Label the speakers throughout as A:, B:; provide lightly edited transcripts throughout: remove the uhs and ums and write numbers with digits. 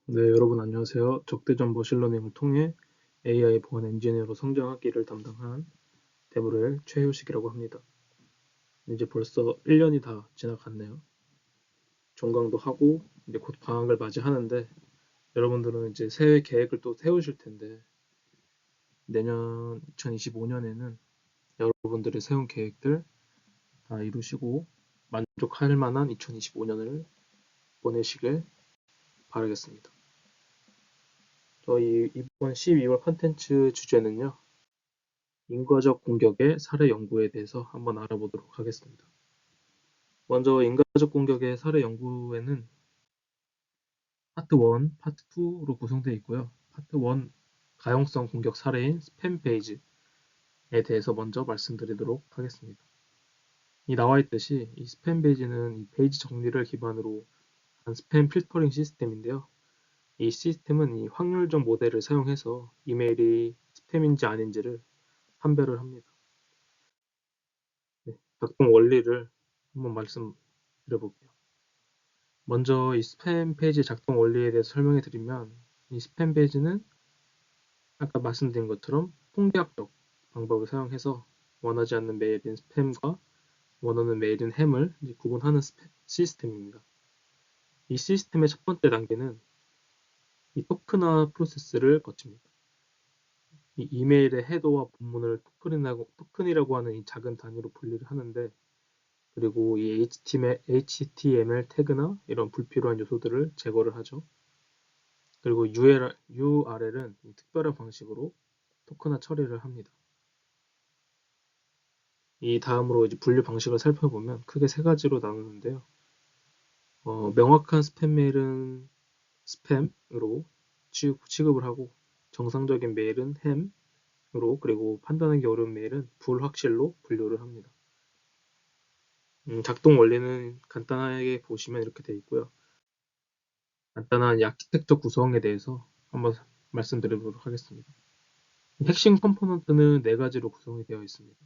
A: 네, 여러분 안녕하세요. 적대적 머신러닝을 통해 AI 보안 엔지니어로 성장하기를 담당한 데브렐 최효식이라고 합니다. 이제 벌써 1년이 다 지나갔네요. 종강도 하고 이제 곧 방학을 맞이하는데 여러분들은 이제 새해 계획을 또 세우실 텐데 내년 2025년에는 여러분들의 세운 계획들 다 이루시고 만족할 만한 2025년을 보내시길 바라겠습니다. 저희 이번 12월 컨텐츠 주제는요. 인과적 공격의 사례 연구에 대해서 한번 알아보도록 하겠습니다. 먼저 인과적 공격의 사례 연구에는 파트 1, 파트 2로 구성되어 있고요. 파트 1 가용성 공격 사례인 스팸 페이지에 대해서 먼저 말씀드리도록 하겠습니다. 이 나와 있듯이 이 스팸 페이지는 이 페이지 정리를 기반으로 한 스팸 필터링 시스템인데요. 이 시스템은 이 확률적 모델을 사용해서 이메일이 스팸인지 아닌지를 판별을 합니다. 네, 작동 원리를 한번 말씀드려볼게요. 먼저 이 스팸 페이지 작동 원리에 대해서 설명해 드리면 이 스팸 페이지는 아까 말씀드린 것처럼 통계학적 방법을 사용해서 원하지 않는 메일인 스팸과 원하는 메일인 햄을 구분하는 시스템입니다. 이 시스템의 첫 번째 단계는 이 토큰화 프로세스를 거칩니다. 이 이메일의 헤더와 본문을 토큰이라고 하는 이 작은 단위로 분리를 하는데 그리고 이 HTML 태그나 이런 불필요한 요소들을 제거를 하죠. 그리고 URL은 특별한 방식으로 토큰화 처리를 합니다. 이 다음으로 이제 분류 방식을 살펴보면 크게 세 가지로 나누는데요. 명확한 스팸 메일은 스팸으로 취급을 하고 정상적인 메일은 햄으로 그리고 판단하기 어려운 메일은 불확실로 분류를 합니다. 작동 원리는 간단하게 보시면 이렇게 되어 있고요. 간단한 아키텍처 구성에 대해서 한번 말씀드리도록 하겠습니다. 핵심 컴포넌트는 네 가지로 구성이 되어 있습니다.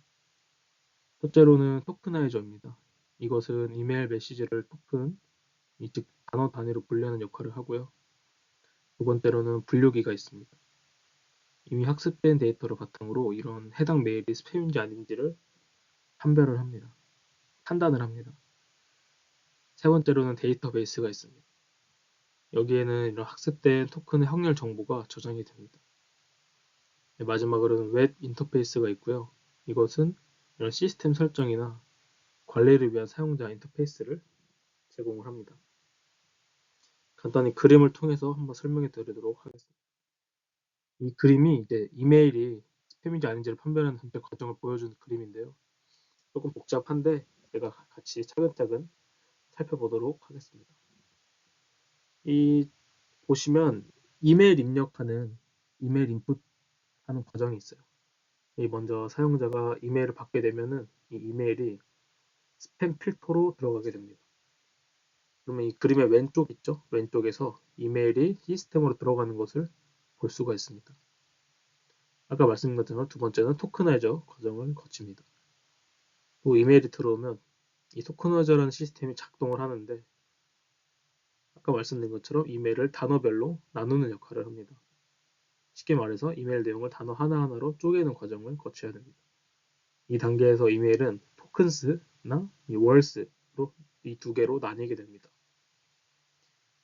A: 첫째로는 토크나이저입니다. 이것은 이메일 메시지를 토큰, 즉 단어 단위로 분류하는 역할을 하고요. 두 번째로는 분류기가 있습니다. 이미 학습된 데이터를 바탕으로 이런 해당 메일이 스팸인지 아닌지를 판단을 합니다. 세 번째로는 데이터베이스가 있습니다. 여기에는 이런 학습된 토큰의 확률 정보가 저장이 됩니다. 마지막으로는 웹 인터페이스가 있고요. 이것은 이런 시스템 설정이나 관리를 위한 사용자 인터페이스를 제공을 합니다. 간단히 그림을 통해서 한번 설명해 드리도록 하겠습니다. 이 그림이 이제 이메일이 스팸인지 아닌지를 판별하는 전체 과정을 보여주는 그림인데요. 조금 복잡한데 제가 같이 차근차근 살펴보도록 하겠습니다. 이 보시면 이메일 입력하는 이메일 인풋하는 과정이 있어요. 이 먼저 사용자가 이메일을 받게 되면은 이 이메일이 스팸 필터로 들어가게 됩니다. 그러면 이 그림의 왼쪽 있죠? 왼쪽에서 이메일이 시스템으로 들어가는 것을 볼 수가 있습니다. 아까 말씀드린 것처럼 두 번째는 토크나이저 과정을 거칩니다. 또 이메일이 들어오면 이 토크나이저라는 시스템이 작동을 하는데 아까 말씀드린 것처럼 이메일을 단어별로 나누는 역할을 합니다. 쉽게 말해서 이메일 내용을 단어 하나하나로 쪼개는 과정을 거쳐야 됩니다. 이 단계에서 이메일은 토큰스나 월스로 이 두 개로 나뉘게 됩니다.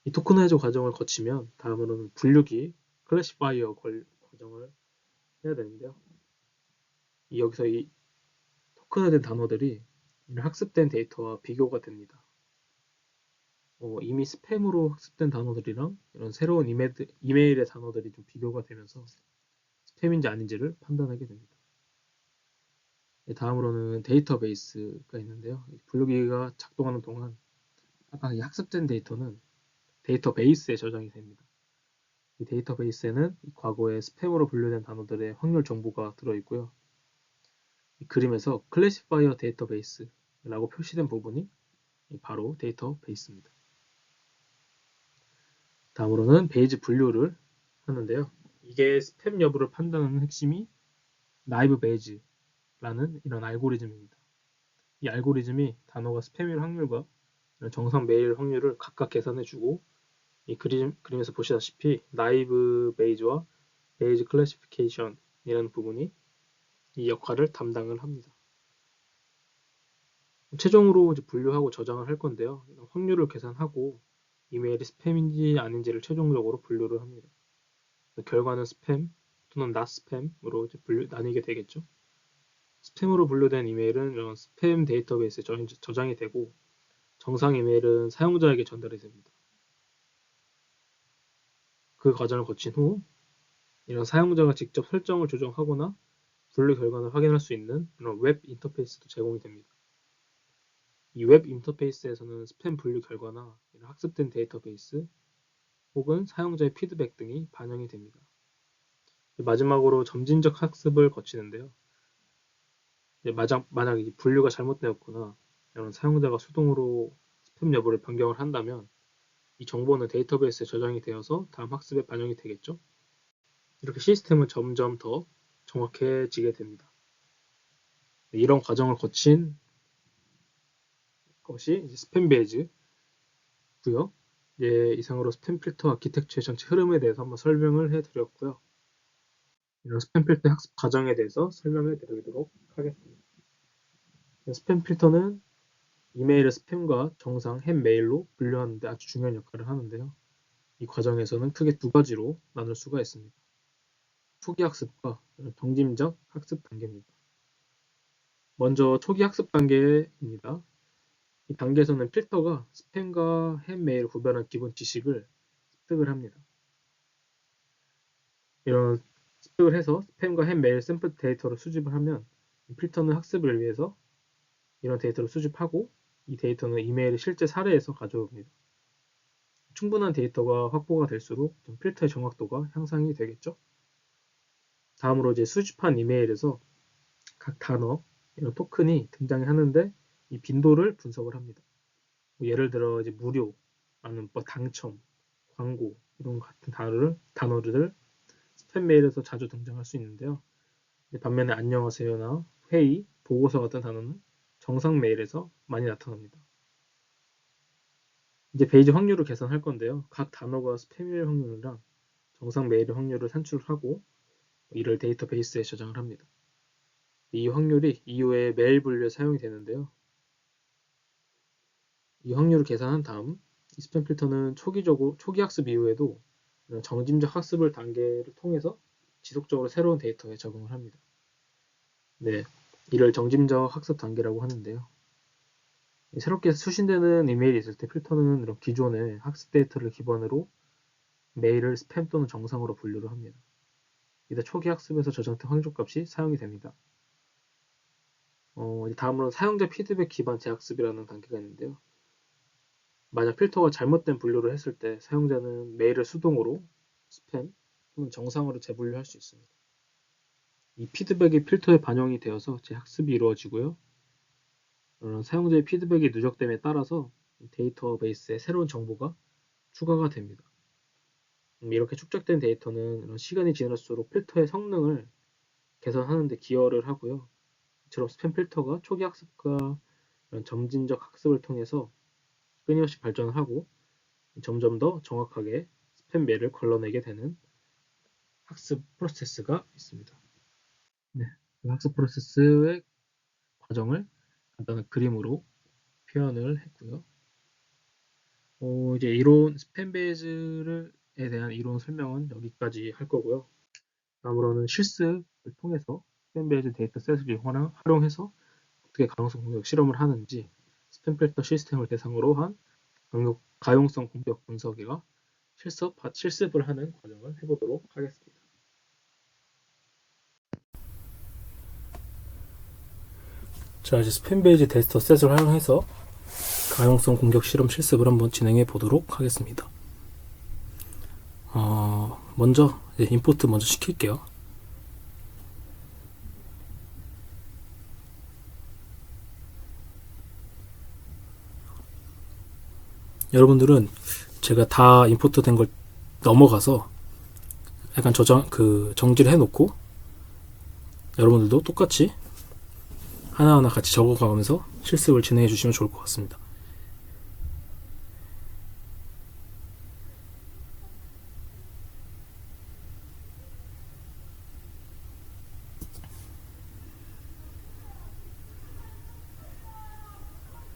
A: 이 토크나이저 과정을 거치면 다음으로는 분류기 클래시파이어 과정을 해야 되는데요. 여기서 이 토큰화된 단어들이 학습된 데이터와 비교가 됩니다. 이미 스팸으로 학습된 단어들이랑 이런 새로운 이메일의 단어들이 좀 비교가 되면서 스팸인지 아닌지를 판단하게 됩니다. 다음으로는 데이터베이스가 있는데요. 분류기가 작동하는 동안 아까 이 학습된 데이터는 데이터베이스에 저장이 됩니다. 이 데이터베이스에는 과거에 스팸으로 분류된 단어들의 확률 정보가 들어있고요. 이 그림에서 클래시파이어 데이터베이스라고 표시된 부분이 바로 데이터베이스입니다. 다음으로는 베이지 분류를 하는데요. 이게 스팸 여부를 판단하는 핵심이 나이브 베이지라는 이런 알고리즘입니다. 이 알고리즘이 단어가 스팸일 확률과 정상 메일 확률을 각각 계산해주고 이 그림에서 보시다시피 나이브 베이즈와 베이즈 클래시피케이션이라는 부분이 이 역할을 담당을 합니다. 최종으로 이제 분류하고 저장을 할 건데요. 확률을 계산하고 이메일이 스팸인지 아닌지를 최종적으로 분류를 합니다. 결과는 스팸 또는 not 스팸으로 이제 나뉘게 되겠죠. 스팸으로 분류된 이메일은 이런 스팸 데이터베이스에 저장이 되고 정상 이메일은 사용자에게 전달이 됩니다. 그 과정을 거친 후 이런 사용자가 직접 설정을 조정하거나 분류 결과를 확인할 수 있는 이런 웹 인터페이스도 제공이 됩니다. 이 웹 인터페이스에서는 스팸 분류 결과나 이런 학습된 데이터베이스 혹은 사용자의 피드백 등이 반영이 됩니다. 마지막으로 점진적 학습을 거치는데요. 만약 이 분류가 잘못되었거나 이런 사용자가 수동으로 스팸 여부를 변경을 한다면 이 정보는 데이터베이스에 저장이 되어서 다음 학습에 반영이 되겠죠. 이렇게 시스템은 점점 더 정확해지게 됩니다. 이런 과정을 거친 것이 이제 스팸 베이즈고요. 이상으로 스팸 필터 아키텍처의 전체 흐름에 대해서 한번 설명을 해드렸고요. 이런 스팸 필터 학습 과정에 대해서 설명해 드리도록 하겠습니다. 스팸 필터는 이메일을 스팸과 정상 햄 메일로 분류하는 데 아주 중요한 역할을 하는데요. 이 과정에서는 크게 두 가지로 나눌 수가 있습니다. 초기 학습과 경짐적 학습 단계입니다. 먼저 초기 학습 단계입니다. 이 단계에서는 필터가 스팸과 햄 메일을 구별하는 기본 지식을 습득을 합니다. 이런 습득을 해서 스팸과 햄 메일 샘플 데이터를 수집을 하면 필터는 학습을 위해서 이런 데이터를 수집하고 이 데이터는 이메일의 실제 사례에서 가져옵니다. 충분한 데이터가 확보가 될수록 필터의 정확도가 향상이 되겠죠. 다음으로 이제 수집한 이메일에서 각 단어, 이런 토큰이 등장하는데 이 빈도를 분석을 합니다. 예를 들어 이제 무료, 아니면 당첨, 광고 이런 같은 단어를 스팸 메일에서 자주 등장할 수 있는데요. 반면에 안녕하세요나 회의, 보고서 같은 단어는 정상 메일에서 많이 나타납니다. 이제 베이지 확률을 계산할 건데요. 각 단어가 스팸일 확률이랑 정상 메일의 확률을 산출하고 이를 데이터베이스에 저장을 합니다. 이 확률이 이후에 메일 분류에 사용이 되는데요. 이 확률을 계산한 다음 이 스팸 필터는 초기 학습 이후에도 정짐적 학습을 단계를 통해서 지속적으로 새로운 데이터에 적응을 합니다. 네, 이를 정짐적 학습 단계라고 하는데요. 새롭게 수신되는 이메일이 있을 때 필터는 이런 기존의 학습 데이터를 기반으로 메일을 스팸 또는 정상으로 분류를 합니다. 이때 초기 학습에서 저장된 확률값이 사용이 됩니다. 다음으로는 사용자 피드백 기반 재학습이라는 단계가 있는데요. 만약 필터가 잘못된 분류를 했을 때 사용자는 메일을 수동으로 스팸 또는 정상으로 재분류할 수 있습니다. 이 피드백이 필터에 반영이 되어서 재학습이 이루어지고요. 사용자의 피드백이 누적됨에 따라서 데이터베이스에 새로운 정보가 추가가 됩니다. 이렇게 축적된 데이터는 시간이 지날수록 필터의 성능을 개선하는 데 기여를 하고요. 이처럼 스팸 필터가 초기 학습과 점진적 학습을 통해서 끊임없이 발전을 하고 점점 더 정확하게 스팸 메일을 걸러내게 되는 학습 프로세스가 있습니다. 네, 그 학습 프로세스의 과정을 간단한 그림으로 표현을 했고요. 이제 스팸 베이즈에 대한 이론 설명은 여기까지 할 거고요. 다음으로는 실습을 통해서 스팸 베이즈 데이터셋을 활용해서 어떻게 가용성 공격 실험을 하는지 스팸 필터 시스템을 대상으로 한 가용성 공격 분석이가 실습을 하는 과정을 해보도록 하겠습니다. 자, 이제 스팸 베이지 데이터 셋을 활용해서 가용성 공격 실험 실습을 한번 진행해 보도록 하겠습니다. 먼저 임포트 먼저 시킬게요. 여러분들은 제가 다 임포트 된 걸 넘어가서 약간 정지를 해놓고 여러분들도 똑같이 하나하나 같이 적어가면서 실습을 진행해 주시면 좋을 것 같습니다.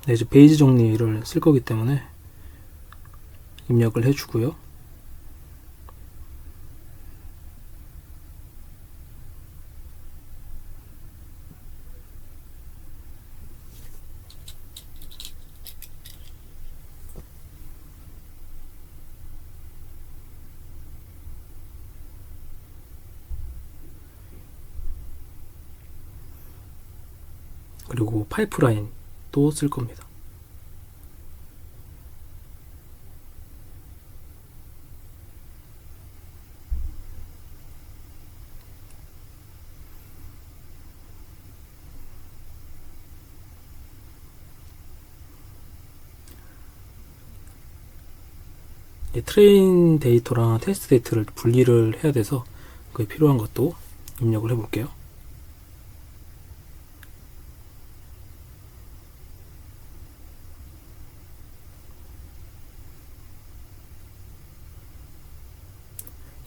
A: 네, 이제 페이지 정리를 쓸 거기 때문에 입력을 해주고요. 그리고 파이프라인도 쓸 겁니다. 트레인 데이터랑 테스트 데이터를 분리를 해야 돼서 그게 필요한 것도 입력을 해볼게요.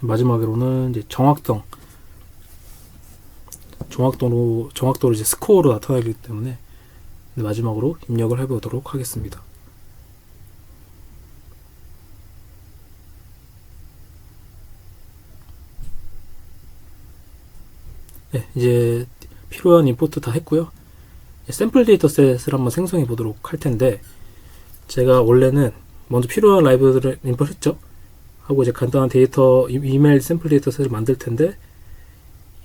A: 마지막으로는 이제 정확도로 이제 스코어로 나타나기 때문에 마지막으로 입력을 해보도록 하겠습니다. 네, 이제 필요한 임포트 다 했고요. 샘플 데이터셋을 한번 생성해 보도록 할 텐데, 제가 원래는 먼저 필요한 라이브러리를 임포트했죠. 하고 이제 간단한 데이터 이메일 샘플 데이터셋을 만들 텐데,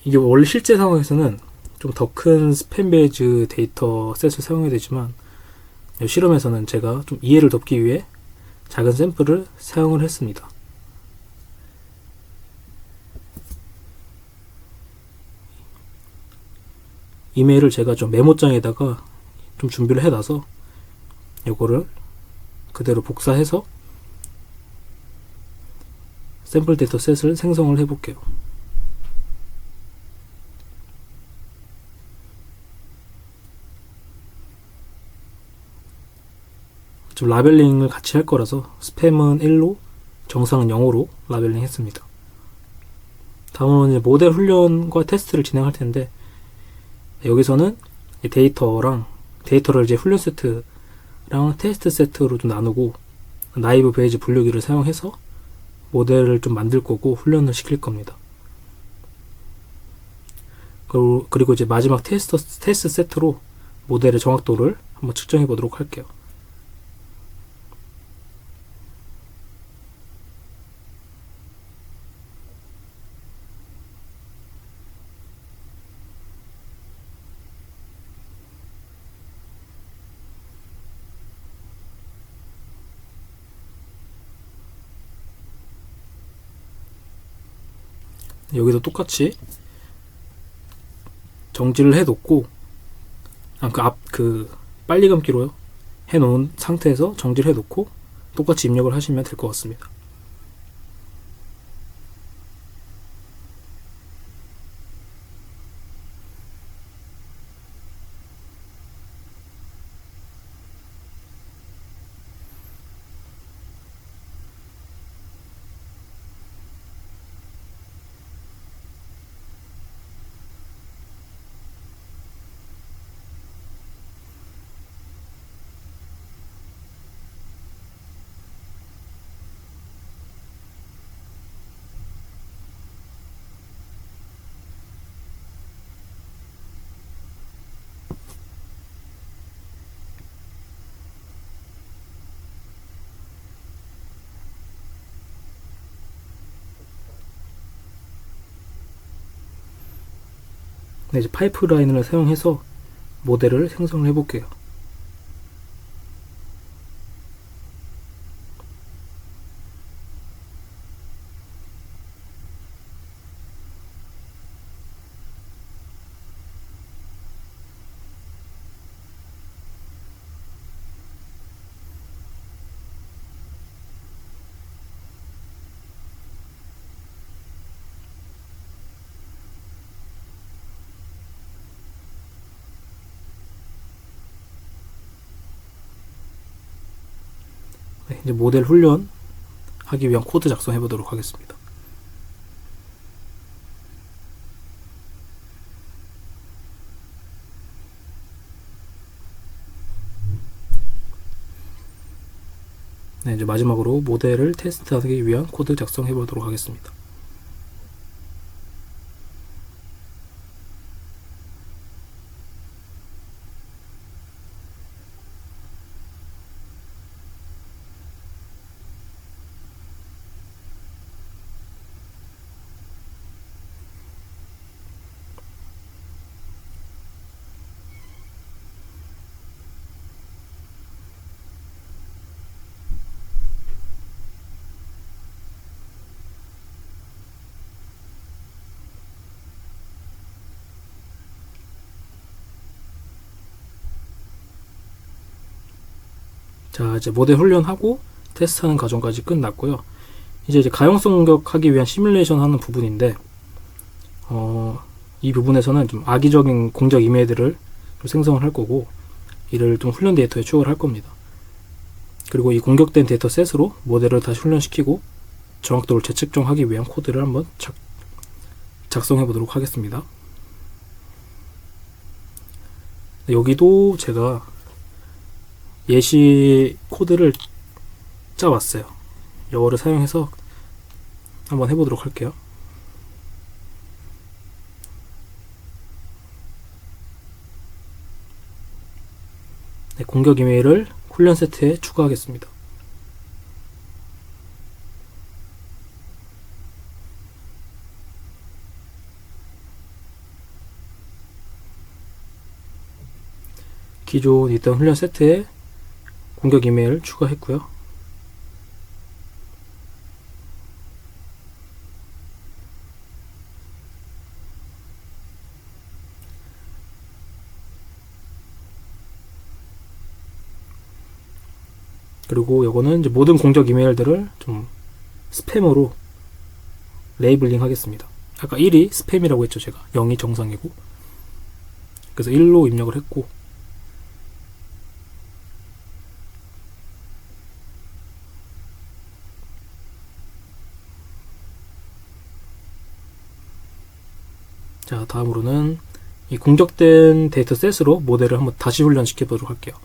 A: 이게 원래 실제 상황에서는 좀 더 큰 스팸 베이즈 데이터셋을 사용해야 되지만, 실험에서는 제가 좀 이해를 돕기 위해 작은 샘플을 사용을 했습니다. 이메일을 제가 좀 메모장에다가 좀 준비를 해놔서 이거를 그대로 복사해서 샘플 데이터셋을 생성을 해볼게요. 좀 라벨링을 같이 할 거라서 스팸은 1로 정상은 0으로 라벨링 했습니다. 다음은 이제 모델 훈련과 테스트를 진행할 텐데, 여기서는 데이터를 이제 훈련 세트랑 테스트 세트로 좀 나누고 나이브 베이지 분류기를 사용해서 모델을 좀 만들 거고 훈련을 시킬 겁니다. 그리고 이제 마지막 테스트 세트로 모델의 정확도를 한번 측정해 보도록 할게요. 여기도 똑같이 정지를 해놓고 빨리 감기로 해놓은 상태에서 정지를 해놓고 똑같이 입력을 하시면 될 것 같습니다. 네, 이제 파이프라인을 사용해서 모델을 생성을 해볼게요. 네, 이제 모델 훈련 하기 위한 코드 작성해 보도록 하겠습니다.
B: 네, 이제 마지막으로 모델을 테스트하기 위한 코드 작성해 보도록 하겠습니다. 자, 이제 모델 훈련하고 테스트하는 과정까지 끝났고요. 이제 가용성 공격하기 위한 시뮬레이션 하는 부분인데, 이 부분에서는 좀 악의적인 공격 이메일들을 좀 생성을 할 거고, 이를 좀 훈련 데이터에 추가를 할 겁니다. 그리고 이 공격된 데이터 셋으로 모델을 다시 훈련시키고 정확도를 재측정하기 위한 코드를 한번 작성해 보도록 하겠습니다. 여기도 제가 예시 코드를 짜왔어요. 이거를 사용해서 한번 해보도록 할게요. 네, 공격 이메일을 훈련 세트에 추가하겠습니다. 기존 있던 훈련 세트에 공격 이메일을 추가했고요. 그리고 요거는 이제 모든 공격 이메일들을 좀 스팸으로 레이블링 하겠습니다. 아까 1이 스팸이라고 했죠, 제가. 0이 정상이고. 그래서 1로 입력을 했고, 자, 다음으로는 이 공격된 데이터 셋으로 모델을 한번 다시 훈련시켜 보도록 할게요.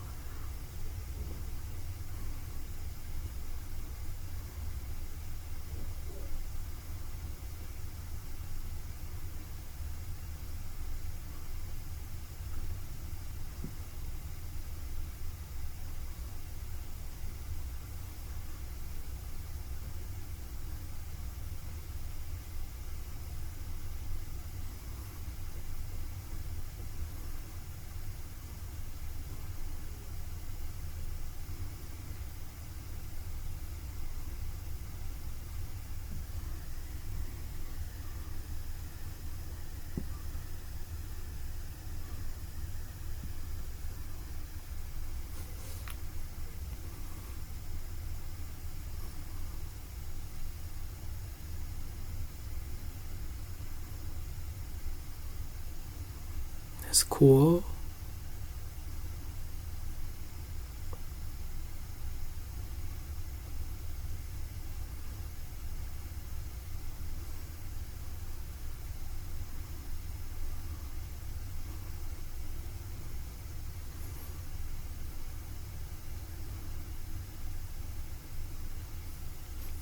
B: 스코어,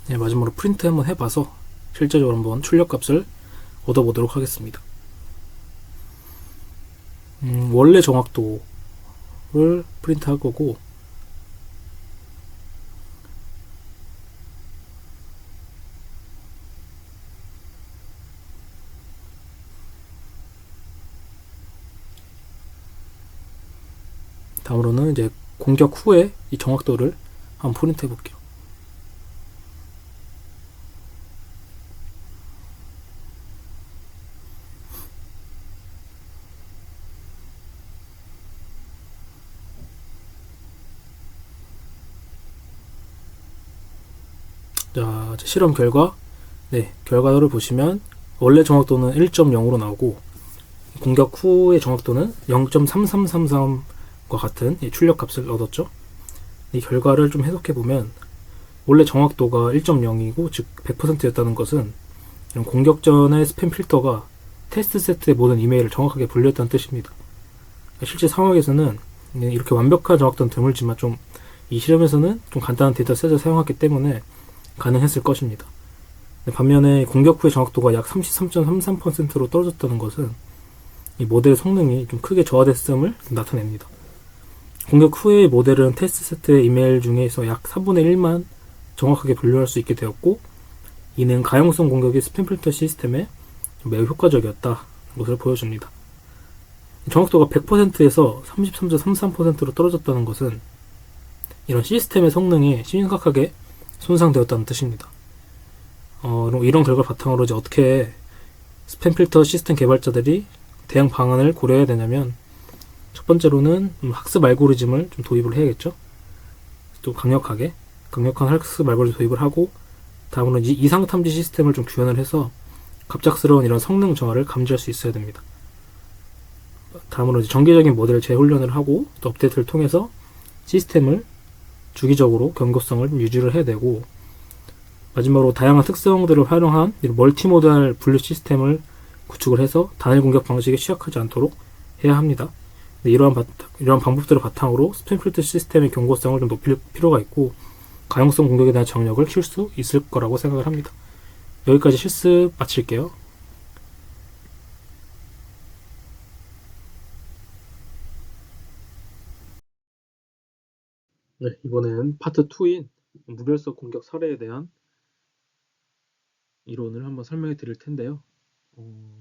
B: 네, 마지막으로 프린트 한번 해봐서 실제적으로 한번 출력값을 얻어보도록 하겠습니다. 원래 정확도를 프린트 할 거고, 다음으로는 이제 공격 후에 이 정확도를 한번 프린트 해볼게요. 자, 실험 결과, 네, 결과를 보시면 원래 정확도는 1.0으로 나오고 공격 후의 정확도는 0.3333과 같은 출력값을 얻었죠. 이 결과를 좀 해석해보면 원래 정확도가 1.0이고 즉 100%였다는 것은 이런 공격 전의 스팸 필터가 테스트 세트의 모든 이메일을 정확하게 분류했다는 뜻입니다. 실제 상황에서는 이렇게 완벽한 정확도는 드물지만 좀 이 실험에서는 좀 간단한 데이터셋을 사용했기 때문에 가능했을 것입니다. 반면에 공격 후의 정확도가 약 33.33%로 떨어졌다는 것은 이 모델 성능이 좀 크게 저하됐음을 나타냅니다. 공격 후의 모델은 테스트 세트의 이메일 중에서 약 4분의 1만 정확하게 분류할 수 있게 되었고, 이는 가용성 공격이 스팸 필터 시스템에 매우 효과적이었다는 것을 보여줍니다. 정확도가 100%에서 33.33%로 떨어졌다는 것은 이런 시스템의 성능이 심각하게 손상되었다는 뜻입니다. 이런 결과를 바탕으로 이제 어떻게 스팸 필터 시스템 개발자들이 대응 방안을 고려해야 되냐면, 첫 번째로는 학습 알고리즘을 좀 도입을 해야겠죠. 또 강력한 학습 알고리즘 도입을 하고, 다음으로는 이상 탐지 시스템을 좀 구현을 해서 갑작스러운 이런 성능 저하를 감지할 수 있어야 됩니다. 다음으로 이제 정기적인 모델 재훈련을 하고 또 업데이트를 통해서 시스템을 주기적으로 경고성을 유지를 해야 되고, 마지막으로 다양한 특성들을 활용한 멀티모달 분류 시스템을 구축을 해서 단일 공격 방식에 취약하지 않도록 해야 합니다. 이러한 방법들을 바탕으로 스팸 필터 시스템의 경고성을 좀 높일 필요가 있고, 가용성 공격에 대한 정력을 키울 수 있을 거라고 생각을 합니다. 여기까지 실습 마칠게요.
A: 네, 이번엔 파트 2인 무결석 공격 사례에 대한 이론을 한번 설명해 드릴 텐데요.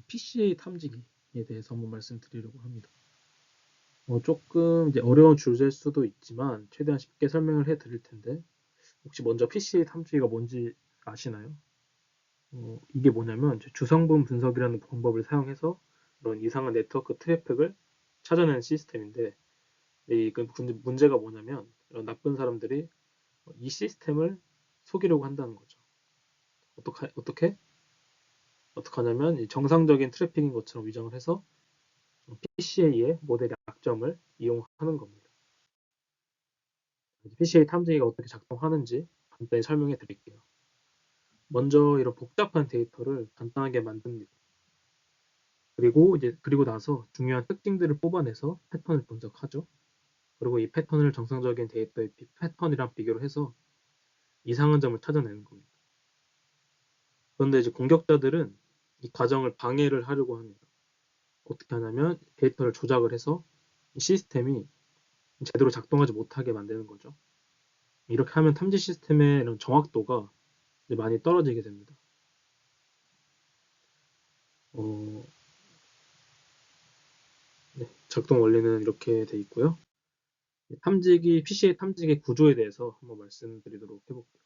A: PCA 탐지기에 대해서 한번 말씀드리려고 합니다. 조금 이제 어려운 주제일 수도 있지만 최대한 쉽게 설명을 해 드릴 텐데, 혹시 먼저 PCA 탐지기가 뭔지 아시나요? 이게 뭐냐면 주성분 분석이라는 방법을 사용해서 이런 이상한 네트워크 트래픽을 찾아내는 시스템인데, 근데 문제가 뭐냐면 이런 나쁜 사람들이 이 시스템을 속이려고 한다는 거죠. 어떻게 하냐면 이 정상적인 트래픽인 것처럼 위장을 해서 PCA의 모델의 약점을 이용하는 겁니다. PCA 탐지기가 어떻게 작동하는지 간단히 설명해 드릴게요. 먼저 이런 복잡한 데이터를 간단하게 만듭니다. 그리고 나서 중요한 특징들을 뽑아내서 패턴을 분석하죠. 그리고 이 패턴을 정상적인 데이터의 패턴이랑 비교를 해서 이상한 점을 찾아내는 겁니다. 그런데 이제 공격자들은 이 과정을 방해를 하려고 합니다. 어떻게 하냐면 데이터를 조작을 해서 이 시스템이 제대로 작동하지 못하게 만드는 거죠. 이렇게 하면 탐지 시스템의 이런 정확도가 이제 많이 떨어지게 됩니다. 어, 네, 작동 원리는 이렇게 돼 있고요. PCA 탐지기 구조에 대해서 한번 말씀드리도록 해볼게요.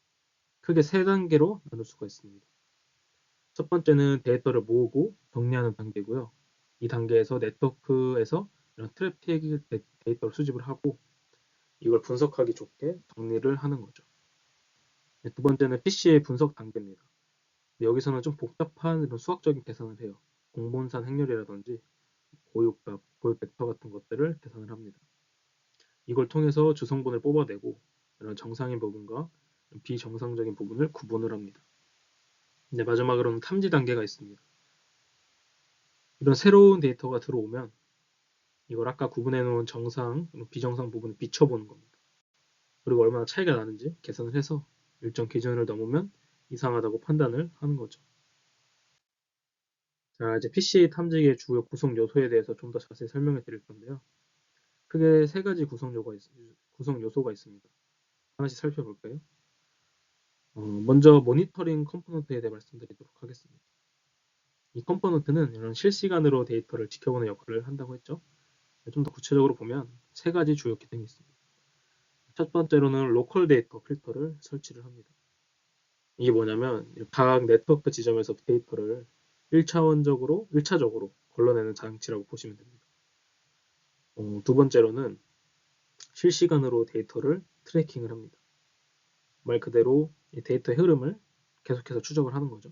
A: 크게 세 단계로 나눌 수가 있습니다. 첫 번째는 데이터를 모으고 정리하는 단계고요. 이 단계에서 네트워크에서 이런 트래픽 데이터를 수집을 하고 이걸 분석하기 좋게 정리를 하는 거죠. 두 번째는 PCA 분석 단계입니다. 여기서는 좀 복잡한 이런 수학적인 계산을 해요. 공분산 행렬이라든지 고육값, 고육 벡터 같은 것들을 계산을 합니다. 이걸 통해서 주성분을 뽑아내고 이런 정상인 부분과 비정상적인 부분을 구분을 합니다. 네, 마지막으로는 탐지 단계가 있습니다. 이런 새로운 데이터가 들어오면 이걸 아까 구분해 놓은 정상, 비정상 부분을 비춰보는 겁니다. 그리고 얼마나 차이가 나는지 계산을 해서 일정 기준을 넘으면 이상하다고 판단을 하는 거죠. 자, 이제 PCA 탐지기의 주요 구성 요소에 대해서 좀 더 자세히 설명해 드릴 건데요. 크게 세 가지 구성 요소가 있습니다. 하나씩 살펴볼까요? 먼저 모니터링 컴포넌트에 대해 말씀드리도록 하겠습니다. 이 컴포넌트는 이런 실시간으로 데이터를 지켜보는 역할을 한다고 했죠. 좀 더 구체적으로 보면 세 가지 주요 기능이 있습니다. 첫 번째로는 로컬 데이터 필터를 설치를 합니다. 이게 뭐냐면 각 네트워크 지점에서 데이터를 1차적으로 걸러내는 장치라고 보시면 됩니다. 두 번째로는 실시간으로 데이터를 트래킹을 합니다. 말 그대로 이 데이터의 흐름을 계속해서 추적을 하는 거죠.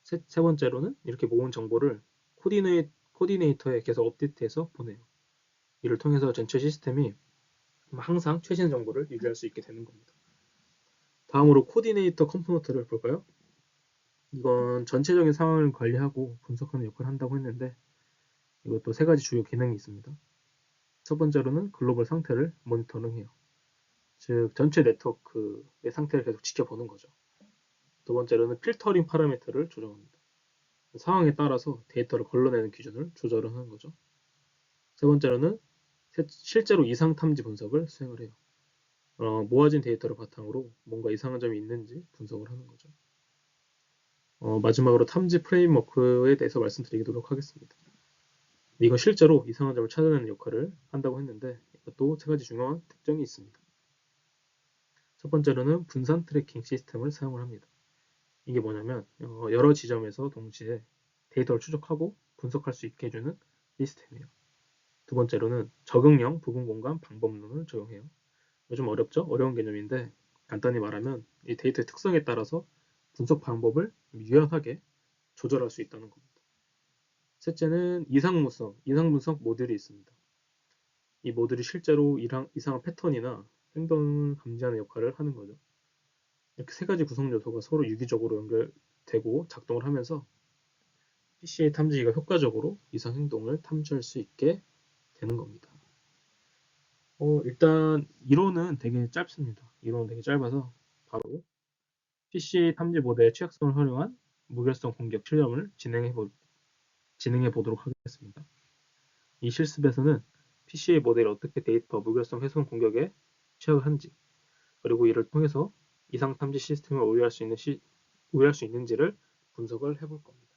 A: 세 번째로는 이렇게 모은 정보를 코디네이터에 계속 업데이트해서 보내요. 이를 통해서 전체 시스템이 항상 최신 정보를 유지할 수 있게 되는 겁니다. 다음으로 코디네이터 컴포넌트를 볼까요? 이건 전체적인 상황을 관리하고 분석하는 역할을 한다고 했는데 이것도 세 가지 주요 기능이 있습니다. 첫 번째로는 글로벌 상태를 모니터링해요. 즉 전체 네트워크의 상태를 계속 지켜보는 거죠. 두 번째로는 필터링 파라미터를 조정합니다. 상황에 따라서 데이터를 걸러내는 기준을 조절을 하는 거죠. 세 번째로는 실제로 이상 탐지 분석을 수행을 해요. 모아진 데이터를 바탕으로 뭔가 이상한 점이 있는지 분석을 하는 거죠. 마지막으로 탐지 프레임워크에 대해서 말씀드리도록 하겠습니다. 이거 실제로 이상한 점을 찾아내는 역할을 한다고 했는데 이것도 세 가지 중요한 특징이 있습니다. 첫 번째로는 분산 트래킹 시스템을 사용을 합니다. 이게 뭐냐면 여러 지점에서 동시에 데이터를 추적하고 분석할 수 있게 해주는 시스템이에요. 두 번째로는 적응형 부분 공간 방법론을 적용해요. 좀 어렵죠? 어려운 개념인데 간단히 말하면 이 데이터의 특성에 따라서 분석 방법을 유연하게 조절할 수 있다는 겁니다. 셋째는 이상 분석 모듈이 있습니다. 이 모듈이 실제로 이상한 패턴이나 행동을 감지하는 역할을 하는 거죠. 이렇게 세 가지 구성 요소가 서로 유기적으로 연결되고 작동을 하면서 PCA 탐지기가 효과적으로 이상 행동을 탐지할 수 있게 되는 겁니다. 일단 이론은 되게 짧습니다. 이론은 되게 짧아서 바로 PCA 탐지 모델의 취약성을 활용한 무결성 공격 실험을 진행해 보도록 하겠습니다. 이 실습에서는 PCA 모델이 어떻게 데이터 무결성 훼손 공격에 취약을 한지, 그리고 이를 통해서 이상 탐지 시스템을 오해할 수 있는지를 분석을 해볼 겁니다.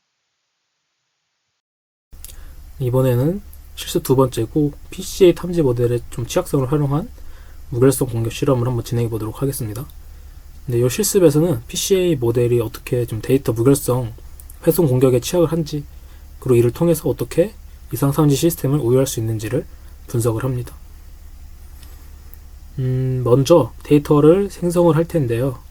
B: 이번에는 실습 두 번째고 PCA 탐지 모델의 좀 취약성을 활용한 무결성 공격 실험을 한번 진행해 보도록 하겠습니다. 근데 이 실습에서는 PCA 모델이 어떻게 좀 데이터 무결성 훼손 공격에 취약을 한지, 그리고 이를 통해서 어떻게 이상 탐지 시스템을 오해할 수 있는지를 분석을 합니다. 먼저 데이터를 생성을 할 텐데요.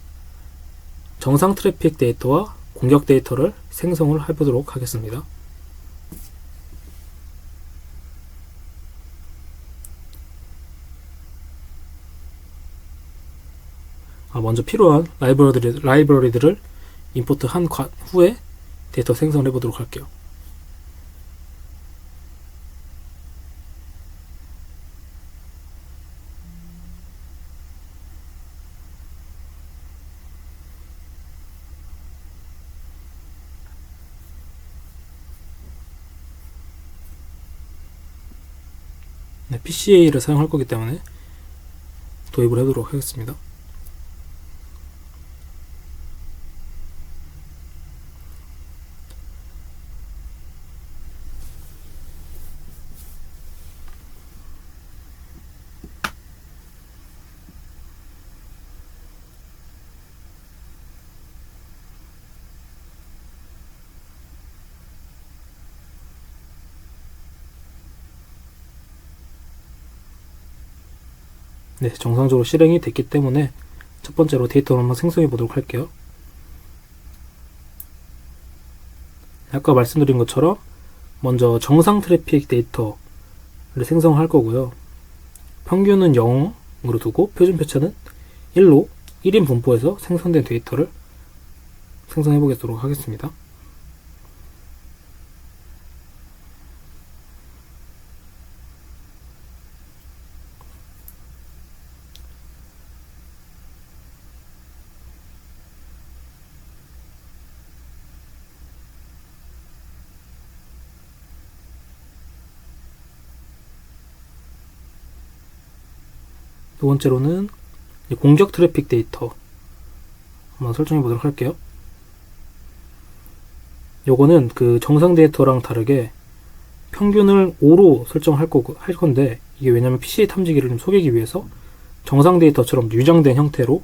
B: 정상 트래픽 데이터와 공격 데이터를 생성을 해보도록 하겠습니다. 먼저 필요한 라이브러리들을 임포트한 후에 데이터 생성을 해보도록 할게요. PCA를 사용할 거기 때문에 도입을 해보도록 하겠습니다. 네, 정상적으로 실행이 됐기 때문에 첫 번째로 데이터를 한번 생성해 보도록 할게요. 아까 말씀드린 것처럼 먼저 정상 트래픽 데이터를 생성할 거고요. 평균은 0으로 두고 표준 표차는 1로 1인 분포에서 생성된 데이터를 생성해 보도록 하겠습니다. 두 번째로는 공격 트래픽 데이터 한번 설정해 보도록 할게요. 요거는 그 정상 데이터랑 다르게 평균을 5로 설정할 건데, 이게 왜냐면 PCA 탐지기를 좀 속이기 위해서 정상 데이터처럼 유장된 형태로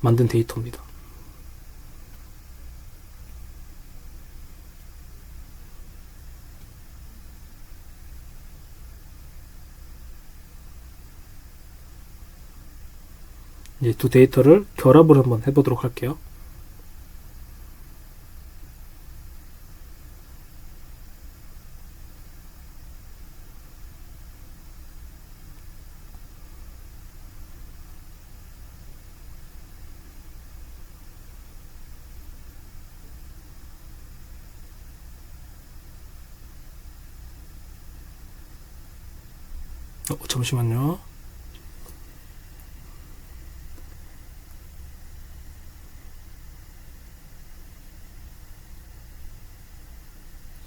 B: 만든 데이터입니다. 이제 두 데이터를 결합을 한번 해보도록 할게요. 잠시만요.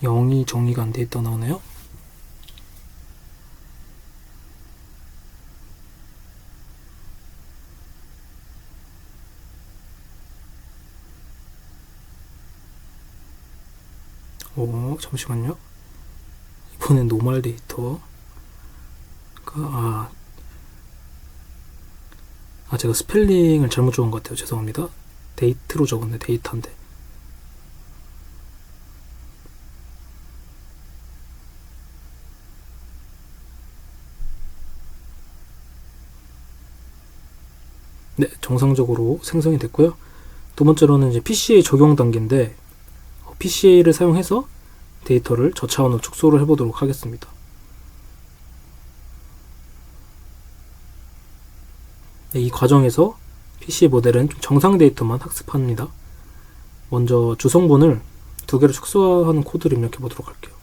B: 0이 정의가 안 돼 있다 나오네요. 잠시만요. 이번엔 노멀 데이터. 제가 스펠링을 잘못 적은 것 같아요. 죄송합니다. 데이트로 적었네. 데이터인데. 네, 정상적으로 생성이 됐고요. 두 번째로는 이제 PCA 적용 단계인데 PCA를 사용해서 데이터를 저차원으로 축소를 해보도록 하겠습니다. 네, 이 과정에서 PC 모델은 정상 데이터만 학습합니다. 먼저 주성분을 2개로 축소하는 코드를 입력해 보도록 할게요.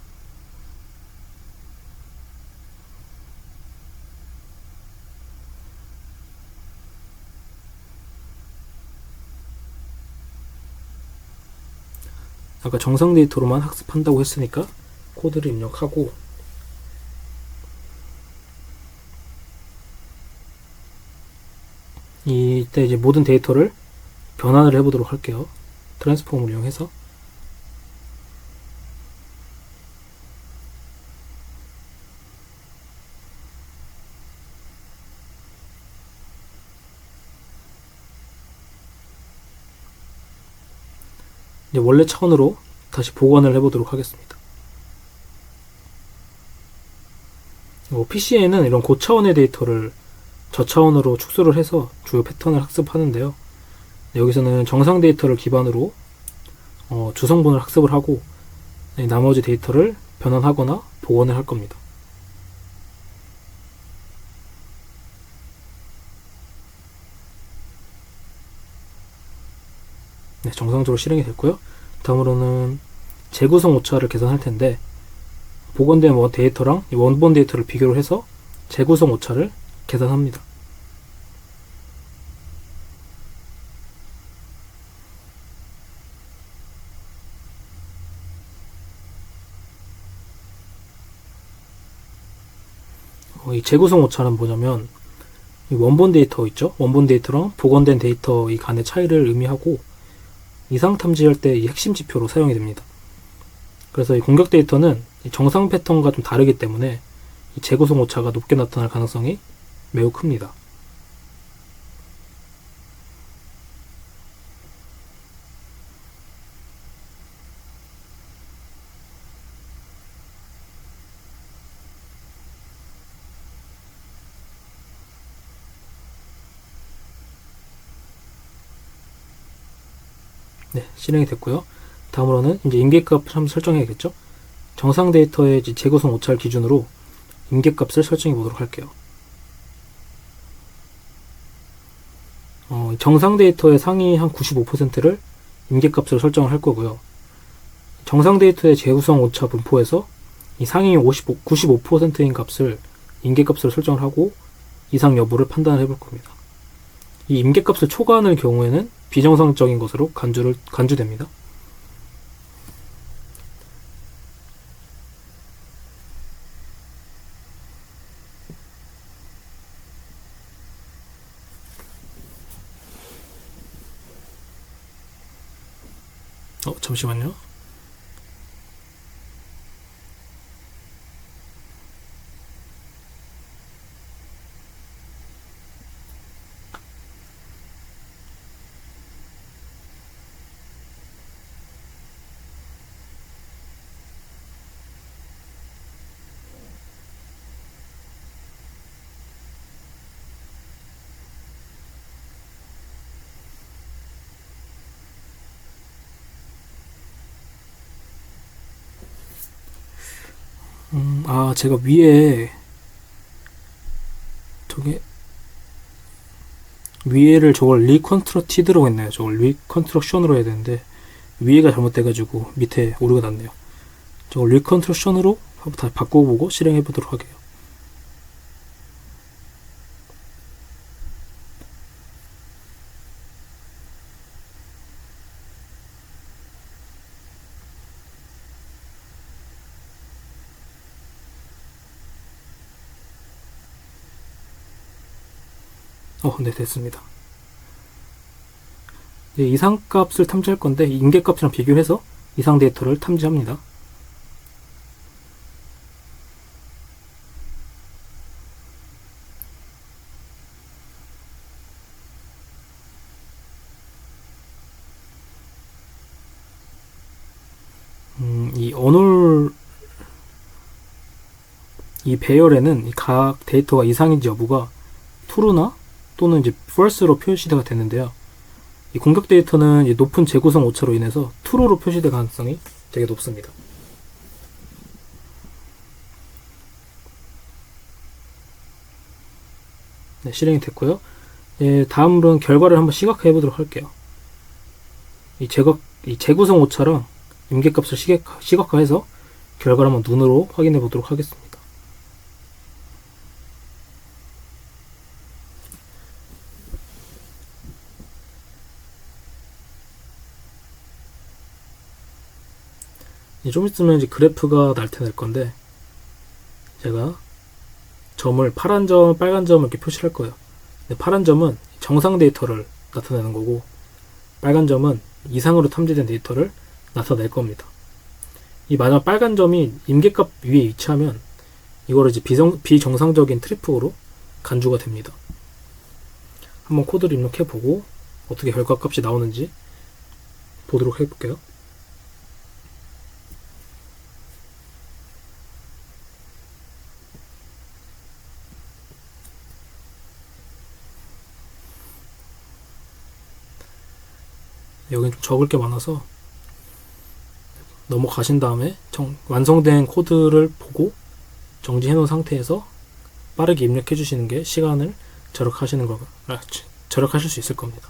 B: 아까 정상 데이터로만 학습한다고 했으니까 코드를 입력하고 이때 이제 모든 데이터를 변환을 해보도록 할게요. 트랜스폼을 이용해서 이제 원래 차원으로 다시 복원을 해보도록 하겠습니다. PC에는 이런 고차원의 데이터를 저차원으로 축소를 해서 주요 패턴을 학습하는데요. 여기서는 정상 데이터를 기반으로 주성분을 학습을 하고 나머지 데이터를 변환하거나 복원을 할 겁니다. 네, 정상적으로 실행이 됐고요. 다음으로는 재구성 오차를 계산할 텐데 복원된 데이터랑 원본 데이터를 비교를 해서 재구성 오차를 계산합니다. 이 재구성 오차는 뭐냐면 이 원본 데이터 있죠? 원본 데이터랑 복원된 데이터 이 간의 차이를 의미하고 이상 탐지할 때 이 핵심 지표로 사용이 됩니다. 그래서 이 공격 데이터는 정상 패턴과 좀 다르기 때문에 이 재구성 오차가 높게 나타날 가능성이 매우 큽니다. 네, 실행이 됐고요. 다음으로는 이제 임계값을 한번 설정해야겠죠? 정상 데이터의 재구성 오차를 기준으로 임계값을 설정해 보도록 할게요. 정상 데이터의 상위 한 95%를 임계값으로 설정을 할 거고요. 정상 데이터의 재구성 오차 분포에서 이 상위 95%인 값을 임계값으로 설정을 하고 이상 여부를 판단해 볼 겁니다. 이 임계값을 초과하는 경우에는 비정상적인 것으로 간주됩니다. 잠시만요. 제가 위에를 저걸 리컨스트럭티드라고 했나요? 저걸 리컨스트럭션으로 해야 되는데 위에가 잘못돼가지고 밑에 오류가 났네요. 저걸 리컨스트럭션으로 한번 다시 바꿔보고 실행해보도록 할게요. 네, 됐습니다. 이제 이상값을 탐지할 건데 임계값이랑 비교해서 이상 데이터를 탐지합니다. 이 언어 이 배열에는 각 데이터가 이상인지 여부가 true나 또는 이제 false로 표시가 되는데요. 이 공격 데이터는 이제 높은 재구성 오차로 인해서 true로 표시될 가능성이 되게 높습니다. 네, 실행이 됐고요. 다음으로는 결과를 한번 시각화해 보도록 할게요. 이 재구성 오차랑 임계값을 시각화해서 결과를 한번 눈으로 확인해 보도록 하겠습니다. 좀 있으면 이제 그래프가 나타날 건데 제가 점을 파란 점, 빨간 점을 이렇게 표시할 거예요. 파란 점은 정상 데이터를 나타내는 거고 빨간 점은 이상으로 탐지된 데이터를 나타낼 겁니다. 이 마지막 빨간 점이 임계값 위에 위치하면 이거를 이제 비정상적인 트리프로 간주가 됩니다. 한번 코드를 입력해 보고 어떻게 결과값이 나오는지 보도록 해볼게요. 여긴 좀 적을 게 많아서 넘어가신 다음에 완성된 코드를 보고 정지해 놓은 상태에서 빠르게 입력해 주시는 게 시간을 절약하실 수 있을 겁니다.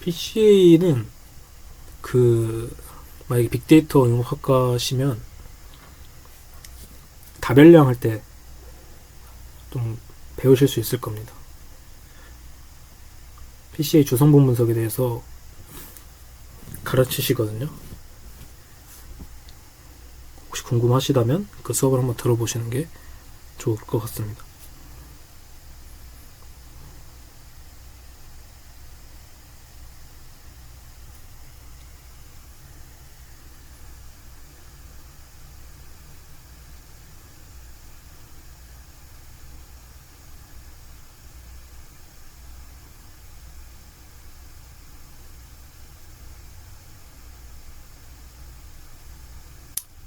B: PCA는 만약에 빅데이터 응용학과시면 다별량 할 때 좀 배우실 수 있을 겁니다. PCA 주성분 분석에 대해서 가르치시거든요. 혹시 궁금하시다면 그 수업을 한번 들어보시는 게 좋을 것 같습니다.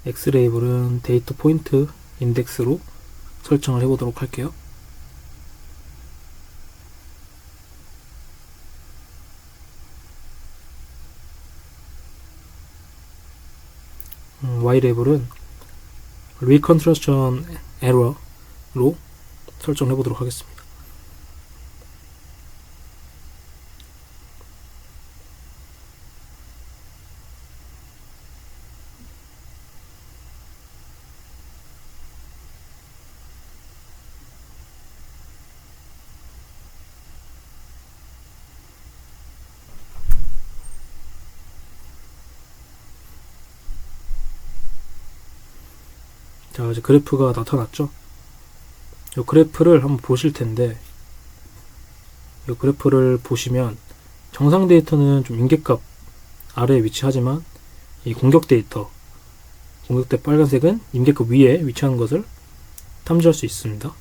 B: X레이블은 데이터 포인트 인덱스로 설정을 해보도록 할게요. Y레이블은 Reconstruction Error로 설정해 보도록 하겠습니다. 자, 이제 그래프가 나타났죠. 이 그래프를 한번 보실 텐데, 이 그래프를 보시면 정상 데이터는 좀 임계값 아래에 위치하지만 이 공격 공격대 빨간색은 임계급 위에 위치하는 것을 탐지할 수 있습니다.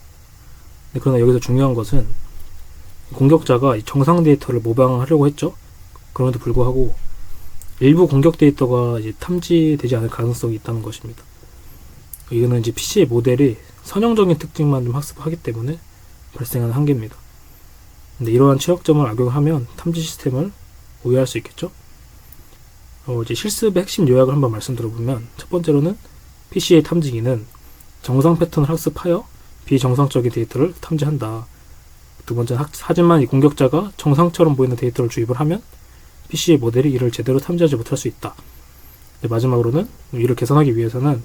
B: 그러나 여기서 중요한 것은 공격자가 이 정상 데이터를 모방하려고 했죠. 그럼에도 불구하고 일부 공격 데이터가 이제 탐지되지 않을 가능성이 있다는 것입니다. 이거는 이제 PC의 모델이 선형적인 특징만 좀 학습하기 때문에 발생하는 한계입니다. 근데 이러한 취약점을 악용하면 탐지 시스템을 오해할 수 있겠죠. 이제 실습의 핵심 요약을 한번 말씀드려보면, 첫 번째로는 PC의 탐지기는 정상 패턴을 학습하여 비정상적인 데이터를 탐지한다. 두 번째는 하지만 이 공격자가 정상처럼 보이는 데이터를 주입을 하면 PC의 모델이 이를 제대로 탐지하지 못할 수 있다. 마지막으로는 이를 개선하기 위해서는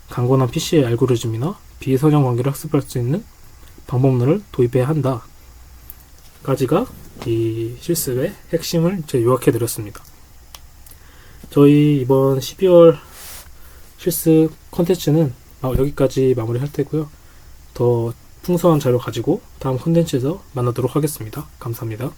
B: 강건한 PC의 알고리즘이나 비선형 관계를 학습할 수 있는 방법론을 도입해야 한다. 까지가 이 실습의 핵심을 제가 요약해 드렸습니다. 저희 이번 12월 실습 컨텐츠는 여기까지 마무리할 테고요. 더 풍성한 자료 가지고 다음 컨텐츠에서 만나도록 하겠습니다. 감사합니다.